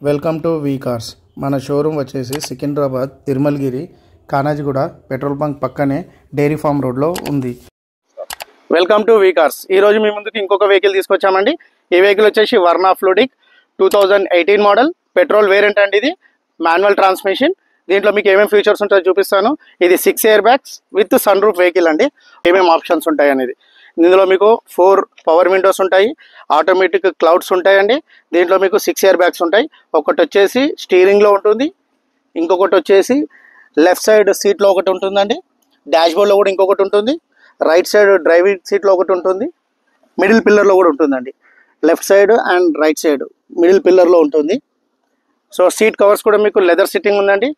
Welcome to we cars. మన showroom వచ్చేసి Secunderabad Tirumalagiri కానాజిగూడ petrol bunk పక్కనే డైరీ ఫామ్ రోడ్లో ఉంది. Welcome to we cars. ఈరోజు మీ ముందుకు ఇంకొక వెహికల్ తీసుకొచ్చామండి. ఈ వెహికల్ వచ్చేసి Verna fluidic 2018 model petrol variant అండి. ఇది మాన్యువల్ ట్రాన్స్మిషన్. దీంట్లో మీకు ఏమేమి ఫీచర్స్ ఉంటాయో చూపిస్తాను. ఇది 6 air bags with sunroof vehicle అండి. ఏమేమి ఆప్షన్స్ ఉంటాయి అనేది ఇందులో మీకు 4 పవర్ విండోస్ ఉంటాయి, ఆటోమేటిక్ క్లౌడ్స్ ఉంటాయండి. దీంట్లో మీకు 6 ఎయిర్ బ్యాగ్స్ ఉంటాయి. ఒకటి వచ్చేసి స్టీరింగ్లో ఉంటుంది, ఇంకొకటి వచ్చేసి లెఫ్ట్ సైడ్ సీట్లో ఒకటి ఉంటుందండి, డాష్బోర్డ్లో కూడా ఇంకొకటి ఉంటుంది, రైట్ సైడ్ డ్రైవింగ్ సీట్లో ఒకటి ఉంటుంది, మిడిల్ పిల్లర్లో కూడా ఉంటుందండి. Left side and right side middle పిల్లర్లో ఉంటుంది. సో సీట్ కవర్స్ కూడా మీకు లెదర్ సిట్టింగ్ ఉందండి.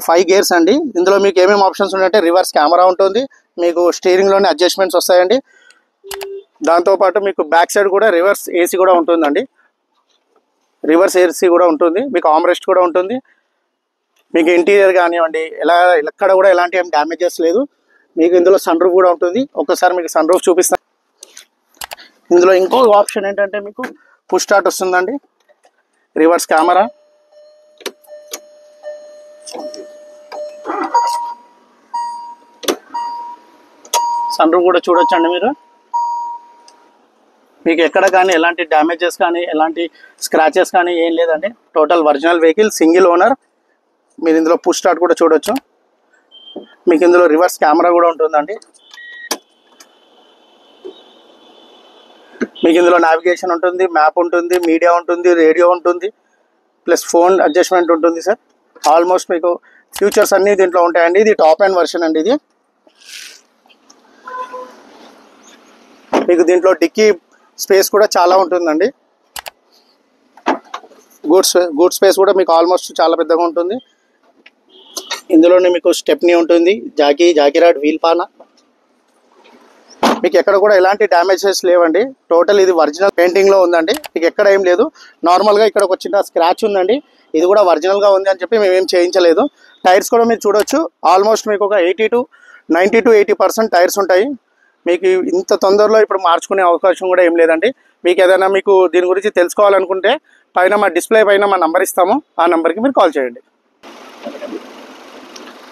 5 గేర్స్ అండి. ఇందులో మీకు ఏమేమి ఆప్షన్స్ ఉన్నాయంటే రివర్స్ కెమెరా ఉంటుంది, మీకు స్టీరింగ్లోనే అడ్జస్ట్మెంట్స్ వస్తాయండి. దాంతోపాటు మీకు బ్యాక్ సైడ్ కూడా రివర్స్ ఏసీ కూడా ఉంటుందండి. రివర్స్ ఏసీ కూడా ఉంటుంది, మీకు ఆమ్రెస్ట్ కూడా ఉంటుంది. మీకు ఇంటీరియర్ కానివ్వండి ఎక్కడ కూడా ఎలాంటి ఏం డ్యామేజెస్ లేదు. మీకు ఇందులో సన్ రూఫ్ కూడా ఉంటుంది. ఒకసారి మీకు సన్ రూఫ్ చూపిస్తాను. ఇందులో ఇంకో ఆప్షన్ ఏంటంటే మీకు పుష్ స్టార్ట్ వస్తుందండి, రివర్స్ కెమెరా, సన్ రూఫ్ కూడా చూడొచ్చండి. మీకు ఎక్కడ కానీ ఎలాంటి డ్యామేజెస్ కానీ ఎలాంటి స్క్రాచెస్ కానీ ఏం లేదండి. Total original vehicle, single owner. మీరు ఇందులో పుష్ స్టార్ట్ కూడా చూడొచ్చు. మీకు ఇందులో రివర్స్ కెమెరా కూడా ఉంటుందండి. మీకు ఇందులో నావిగేషన్ ఉంటుంది, మ్యాప్ ఉంటుంది, మీడియా ఉంటుంది, రేడియో ఉంటుంది, ప్లస్ ఫోన్ అడ్జస్ట్మెంట్ ఉంటుంది సార్. ఆల్మోస్ట్ మీకు ఫ్యూచర్స్ అన్నీ దీంట్లో ఉంటాయండి. ఇది టాప్ అండ్ వర్షన్ అండి. ఇది మీకు దీంట్లో డిక్కీ స్పేస్ కూడా చాలా ఉంటుందండి. గూడ్స్ స్పేస్ కూడా మీకు ఆల్మోస్ట్ చాలా పెద్దగా ఉంటుంది. ఇందులోనే మీకు స్టెప్నీ ఉంటుంది, జాకీ రాడ్, వీల్ పానా. మీకు ఎక్కడ కూడా ఎలాంటి డ్యామేజెస్ లేవండి. టోటల్ ఇది ఒరిజినల్ పెయింటింగ్లో ఉందండి. మీకు ఎక్కడ ఏం లేదు. నార్మల్గా ఇక్కడ ఒక చిన్న స్క్రాచ్ ఉందండి, ఇది కూడా ఒరిజినల్గా ఉంది అని చెప్పి మేమేం చేయించలేదు. టైర్స్ కూడా మీరు చూడొచ్చు. ఆల్మోస్ట్ మీకు ఒక 90 to 80% టైర్స్ ఉంటాయి. మీకు ఇంత తొందరలో ఇప్పుడు మార్చుకునే అవకాశం కూడా ఏం లేదండి. మీకు ఏదైనా మీకు దీని గురించి తెలుసుకోవాలనుకుంటే పైన మా డిస్ప్లే పైన మా నెంబర్ ఇస్తాము, ఆ నెంబర్కి మీరు కాల్ చేయండి.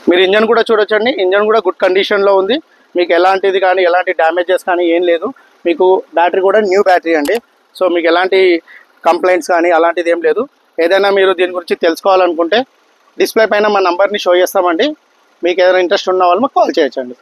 మీరు ఇంజన్ కూడా చూడొచ్చండి. ఇంజన్ కూడా గుడ్ కండిషన్లో ఉంది. మీకు ఎలాంటిది కానీ ఎలాంటి డ్యామేజెస్ కానీ ఏం లేదు. మీకు బ్యాటరీ కూడా న్యూ బ్యాటరీ అండి. సో మీకు ఎలాంటి కంప్లైంట్స్ కానీ అలాంటిది ఏం లేదు. ఏదైనా మీరు దీని గురించి తెలుసుకోవాలనుకుంటే డిస్ప్లే పైన మా నెంబర్ని షో చేస్తామండి. మీకు ఏదైనా ఇంట్రెస్ట్ ఉన్న వాళ్ళు మాకు కాల్ చేయొచ్చండి.